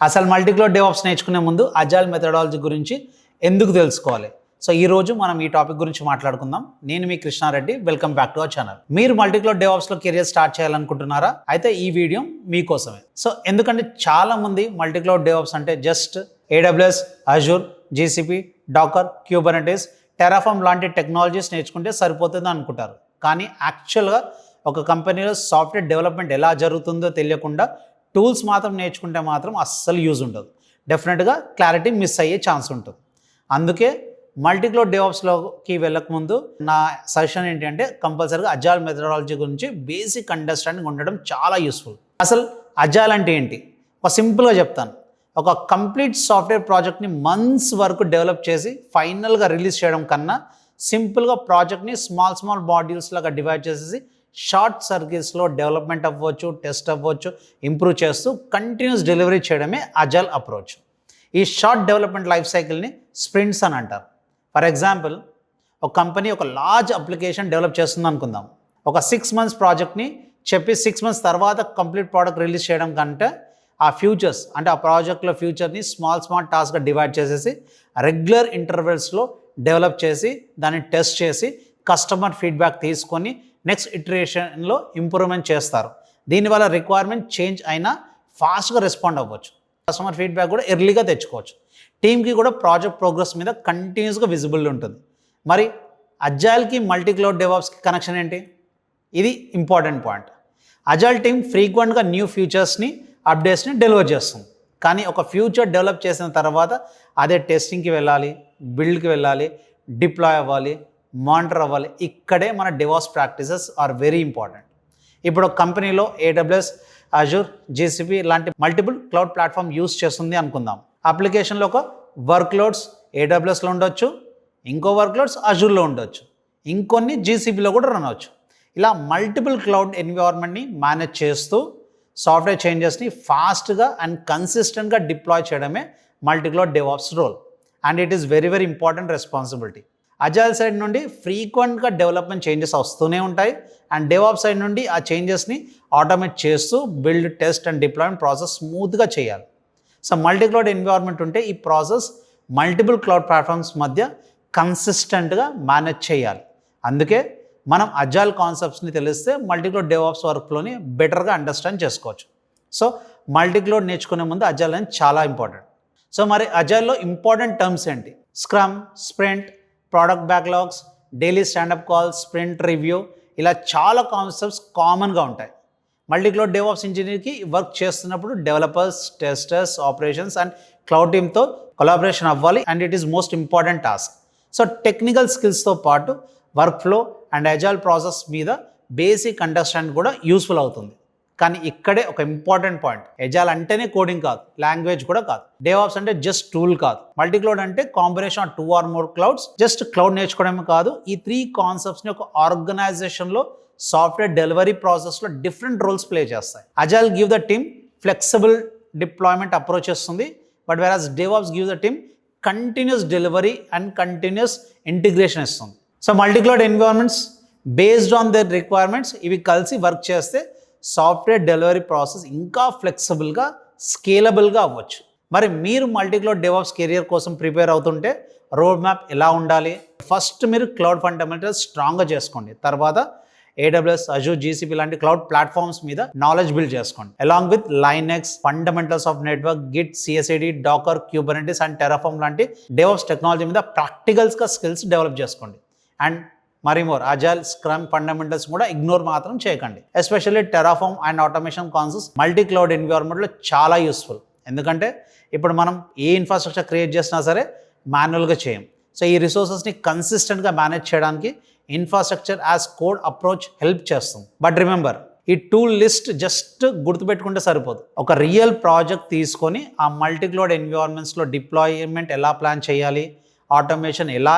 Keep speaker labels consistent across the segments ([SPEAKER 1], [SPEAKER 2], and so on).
[SPEAKER 1] అసలు మల్టీక్లౌడ్ డెవాప్స్ నేర్చుకునే ముందు అజైల్ మెథడాలజీ గురించి ఎందుకు తెలుసుకోవాలి? సో ఈ రోజు మనం ఈ టాపిక్ గురించి మాట్లాడుకుందాం. నేను మీ Krishna Reddy, welcome back to our channel. మీరు మల్టీక్లౌడ్ డెవాప్స్లో కెరియర్ స్టార్ట్ చేయాలనుకుంటున్నారా? అయితే ఈ వీడియో మీకోసమే. సో ఎందుకంటే చాలా మంది మల్టీక్లౌడ్ డెవాప్స్ అంటే just AWS, Azure, GCP, Docker, Kubernetes, Terraform లాంటి టెక్నాలజీస్ నేర్చుకుంటే సరిపోతుంది అనుకుంటారు. కానీ యాక్చువల్గా ఒక కంపెనీలో సాఫ్ట్వేర్ డెవలప్మెంట్ ఎలా జరుగుతుందో తెలియకుండా టూల్స్ మాత్రం నేర్చుకుంటే మాత్రం అస్సలు యూజ్ ఉండదు. డెఫినెట్గా క్లారిటీ మిస్ అయ్యే ఛాన్స్ ఉంటుంది. అందుకే మల్టీక్లౌడ్ డెవాప్స్లోకి వెళ్ళకముందు నా సజెషన్ ఏంటంటే కంపల్సరీగా అజైల్ మెథడాలజీ గురించి బేసిక్ అండర్స్టాండింగ్ ఉండడం చాలా యూస్ఫుల్. అసలు అజైల్ అంటే ఏంటి? ఒక సింపుల్గా చెప్తాను. ఒక కంప్లీట్ సాఫ్ట్వేర్ ప్రాజెక్ట్ని మంత్స్ వరకు డెవలప్ చేసి ఫైనల్గా రిలీజ్ చేయడం కన్నా సింపుల్గా ప్రాజెక్ట్ని స్మాల్ మాడ్యూల్స్ లాగా డివైడ్ చేసేసి షార్ట్ సర్కిల్స్లో డెవలప్మెంట్ అవ్వచ్చు, టెస్ట్ అవ్వచ్చు, ఇంప్రూవ్ చేస్తూ కంటిన్యూస్ డెలివరీ చేయడమే అజైల్ అప్రోచ్. ఈ షార్ట్ డెవలప్మెంట్ లైఫ్ సైకిల్ని స్ప్రింట్స్ అని అంటారు. ఫర్ ఎగ్జాంపుల్, ఒక కంపెనీ ఒక లార్జ్ అప్లికేషన్ డెవలప్ చేస్తుంది అనుకుందాం. ఒక 6 months ప్రాజెక్ట్ని చెప్పి 6 months తర్వాత కంప్లీట్ ప్రోడక్ట్ రిలీజ్ చేయడం కంటే ఆ ఫ్యూచర్స్ అంటే ఆ ప్రాజెక్ట్లో ఫ్యూచర్ని స్మాల్ టాస్క్గా డివైడ్ చేసేసి రెగ్యులర్ ఇంటర్వెల్స్లో డెవలప్ చేసి దాన్ని టెస్ట్ చేసి కస్టమర్ ఫీడ్బ్యాక్ తీసుకొని నెక్స్ట్ ఇటరేషన్లో ఇంప్రూవ్మెంట్ చేస్తారు. దీనివల్ల రిక్వైర్మెంట్ చేంజ్ అయినా ఫాస్ట్గా రెస్పాండ్ అవ్వచ్చు. కస్టమర్ ఫీడ్బ్యాక్ కూడా ఎర్లీగా తెచ్చుకోవచ్చు. టీమ్కి కూడా ప్రాజెక్ట్ ప్రోగ్రెస్ మీద కంటిన్యూస్గా విజిబుల్ ఉంటుంది. మరి అజైల్కి మల్టీక్లౌడ్ డెవాప్స్కి కనెక్షన్ ఏంటి? ఇది ఇంపార్టెంట్ పాయింట్. అజైల్ టీమ్ ఫ్రీక్వెంట్గా న్యూ ఫ్యూచర్స్ని, అప్డేట్స్ని డెలివర్ చేస్తుంది. కానీ ఒక ఫ్యూచర్ డెవలప్ చేసిన తర్వాత అదే టెస్టింగ్కి వెళ్ళాలి, బిల్డ్కి వెళ్ళాలి, డిప్లాయ్ అవ్వాలి, మానిటర్ అవ్వాలి. ఇక్కడే మన DevOps practices are very important. ఇప్పుడు ఒక కంపెనీలో AWS, అజూర్, GCP లాంటి మల్టిపుల్ క్లౌడ్ ప్లాట్ఫామ్ యూస్ చేస్తుంది అనుకుందాం. అప్లికేషన్లో ఒక వర్క్లోడ్స్ AWSలో ఉండొచ్చు, ఇంకో వర్క్లోడ్స్ అజూర్లో ఉండొచ్చు, ఇంకొన్ని GCPలో కూడా రన్ అవ్వచ్చు. ఇలా మల్టిపుల్ క్లౌడ్ ఎన్విరాన్మెంట్ని మేనేజ్ చేస్తూ సాఫ్ట్వేర్ చేంజెస్ని ఫాస్ట్గా అండ్ కన్సిస్టెంట్గా డిప్లాయ్ చేయడమే multicloud DevOps role. And it is very important responsibility. Agile side నుండి ఫ్రీక్వెంట్గా డెవలప్మెంట్ చేంజెస్ వస్తూనే ఉంటాయి. అండ్ డెవాప్స్ సైడ్ నుండి ఆ చేంజెస్ని ఆటోమేట్ చేస్తూ build, test and deployment process స్మూత్గా చేయాలి. సో మల్టీక్లౌడ్ ఎన్విరాన్మెంట్ ఉంటే ఈ ప్రాసెస్ మల్టిపుల్ క్లౌడ్ ప్లాట్ఫామ్స్ మధ్య కన్సిస్టెంట్గా మేనేజ్ చేయాలి. అందుకే మనం అజైల్ కాన్సెప్ట్స్ని తెలిస్తే మల్టీక్లౌడ్ డెవాప్స్ వర్క్లోని బెటర్గా అండర్స్టాండ్ చేసుకోవచ్చు. సో మల్టీక్లౌడ్ నేర్చుకునే ముందు అజైల్ అనేది చాలా ఇంపార్టెంట్. సో మరి అజైల్లో ఇంపార్టెంట్ టర్మ్స్ ఏంటి? Scrum, sprint, product backlogs, daily standup calls, sprint review, ఇలా చాలా కాన్సెప్ట్స్ కామన్గా ఉంటాయి. మల్టీక్లౌడ్ డెవాప్స్ ఇంజనీర్కి వర్క్ చేస్తున్నప్పుడు developers, testers, operations and cloud టీమ్తో కొలాబరేషన్ అవ్వాలి. And it is most important task. So technical స్కిల్స్తో పాటు work flow and agile process మీద బేసిక్ అండర్స్టాండింగ్ కూడా యూస్ఫుల్ అవుతుంది. కానీ ఇక్కడే ఒక ఇంపార్టెంట్ పాయింట్. అజైల్ అంటేనే కోడింగ్ కాదు, లాంగ్వేజ్ కూడా కాదు. డెవాప్స్ అంటే జస్ట్ టూల్ కాదు. మల్టీక్లౌడ్ అంటే combination of 2 or more clouds. Just cloud నేర్చుకోవడమే కాదు, ఈ 3 కాన్సెప్ట్స్ని ఒక ఆర్గనైజేషన్లో సాఫ్ట్వేర్ డెలివరీ ప్రాసెస్లో డిఫరెంట్ రోల్స్ ప్లే చేస్తాయి. Agile give the team flexible deployment approach ఇస్తుంది. But whereas DevOps give the team continuous delivery and continuous integration ఇస్తుంది. So multicloud environments based on their requirements ఇవి కలిసి వర్క్ చేస్తే software delivery process ఇంకా ఫ్లెక్సిబుల్గా, స్కేలబుల్గా అవ్వచ్చు. మరి మీరు మల్టీక్లౌడ్ డెవాప్స్ కెరియర్ కోసం ప్రిపేర్ అవుతుంటే రోడ్ మ్యాప్ ఎలా ఉండాలి? ఫస్ట్ మీరు క్లౌడ్ ఫండమెంటల్స్ స్ట్రాంగ్గా చేసుకోండి. తర్వాత AWS, అజూర్, GCP లాంటి క్లౌడ్ ప్లాట్ఫామ్స్ మీద నాలెడ్జ్ బిల్డ్ చేసుకోండి. Along with Linux, fundamentals of network, git, CI/CD, Docker, Kubernetes and Terraform లాంటి డెవాప్స్ టెక్నాలజీ మీద ప్రాక్టికల్స్గా స్కిల్స్ డెవలప్ చేసుకోండి. అండ్ మరి మోర్ అజైల్, స్క్రమ్ ఫండమెంటల్స్ కూడా ఇగ్నోర్ మాత్రం చేయకండి. Especially Terraform and automation concepts multi cloud ఎన్విరాన్మెంట్లో చాలా యూస్ఫుల్. ఎందుకంటే ఇప్పుడు మనం ఏ ఇన్ఫ్రాస్ట్రక్చర్ క్రియేట్ చేసినా సరే మాన్యువల్గా చేయం. సో ఈ రిసోర్సెస్ని కన్సిస్టెంట్గా మేనేజ్ చేయడానికి infrastructure as code approach help చేస్తుంది. బట్ రిమెంబర్, ఈ టూల్ లిస్ట్ జస్ట్ గుర్తుపెట్టుకుంటే సరిపోదు. ఒక రియల్ ప్రాజెక్ట్ తీసుకొని ఆ మల్టీక్లౌడ్ ఎన్విరాన్మెంట్స్లో డిప్లాయ్మెంట్ ఎలా ప్లాన్ చేయాలి, ఆటోమేషన్ ఎలా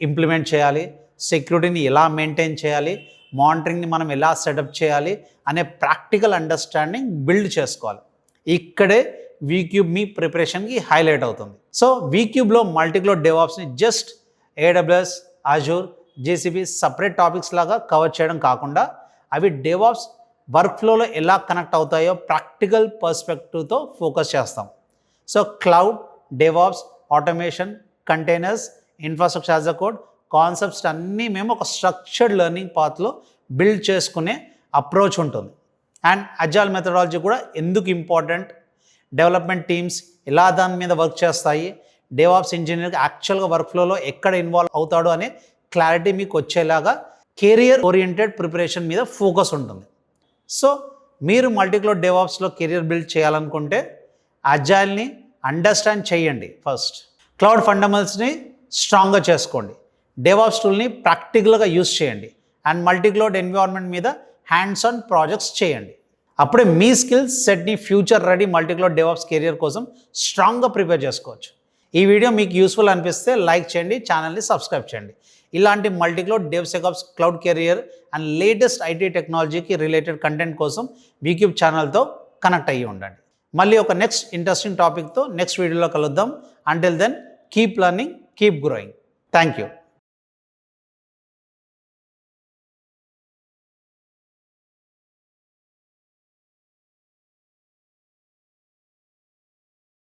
[SPEAKER 1] ఇంప్లిమెంట్ చేయాలి, సెక్యూరిటీని ఎలా మెయింటైన్ చేయాలి, మానిటరింగ్ని మనం ఎలా సెటప్ చేయాలి అనే ప్రాక్టికల్ అండర్స్టాండింగ్ బిల్డ్ చేసుకోవాలి. ఇక్కడే వీక్యూబ్ మీ ప్రిపరేషన్కి హైలైట్ అవుతుంది. సో వీక్యూబ్లో మల్టీక్లౌడ్ డెవాప్స్ని just AWS, Azure, GCP separate topics లాగా కవర్ చేయడం కాకుండా అవి డెవాప్స్ వర్క్ ఫ్లోలో ఎలా కనెక్ట్ అవుతాయో ప్రాక్టికల్ పర్స్పెక్టివ్తో ఫోకస్ చేస్తాం. So cloud, DevOps, automation, containers, infrastructure as a code concepts అన్నీ మేము ఒక స్ట్రక్చర్డ్ లెర్నింగ్ పాత్లో బిల్డ్ చేసుకునే అప్రోచ్ ఉంటుంది. అండ్ అజైల్ మెథడాలజీ కూడా ఎందుకు ఇంపార్టెంట్, డెవలప్మెంట్ టీమ్స్ ఎలా దాని మీద వర్క్ చేస్తాయి, డెవాప్స్ ఇంజనీర్కి యాక్చువల్గా వర్క్ ఫ్లోలో ఎక్కడ ఇన్వాల్వ్ అవుతాడు అనే క్లారిటీ మీకు వచ్చేలాగా కెరియర్ ఓరియంటెడ్ ప్రిపరేషన్ మీద ఫోకస్ ఉంటుంది. సో మీరు మల్టీక్లౌడ్ డెవాప్స్లో కెరియర్ బిల్డ్ చేయాలనుకుంటే అజైల్ని అండర్స్టాండ్ చేయండి. ఫస్ట్ క్లౌడ్ ఫండమెంటల్స్ని స్ట్రాంగ్గా చేసుకోండి, డెవాప్స్ టూల్ని ప్రాక్టికల్గా యూస్ చేయండి, అండ్ మల్టీక్లౌడ్ ఎన్విరాన్మెంట్ మీద హ్యాండ్స్ ఆన్ ప్రాజెక్ట్స్ చేయండి. అప్పుడే మీ స్కిల్స్ సెట్ని ఫ్యూచర్ రెడీ మల్టీక్లౌడ్ డెవాప్స్ కెరియర్ కోసం స్ట్రాంగ్గా ప్రిపేర్ చేసుకోవచ్చు. ఈ వీడియో మీకు యూస్ఫుల్ అనిపిస్తే లైక్ చేయండి, ఛానల్ని సబ్స్క్రైబ్ చేయండి. ఇలాంటి multicloud DevSecOps, cloud career and latest IT టెక్నాలజీకి రిలేటెడ్ కంటెంట్ కోసం యూట్యూబ్ ఛానల్తో కనెక్ట్ అయ్యి ఉండండి. మళ్ళీ ఒక నెక్స్ట్ ఇంట్రెస్టింగ్ టాపిక్తో నెక్స్ట్ వీడియోలో కలుద్దాం. Until then keep learning, keep growing. Thank you.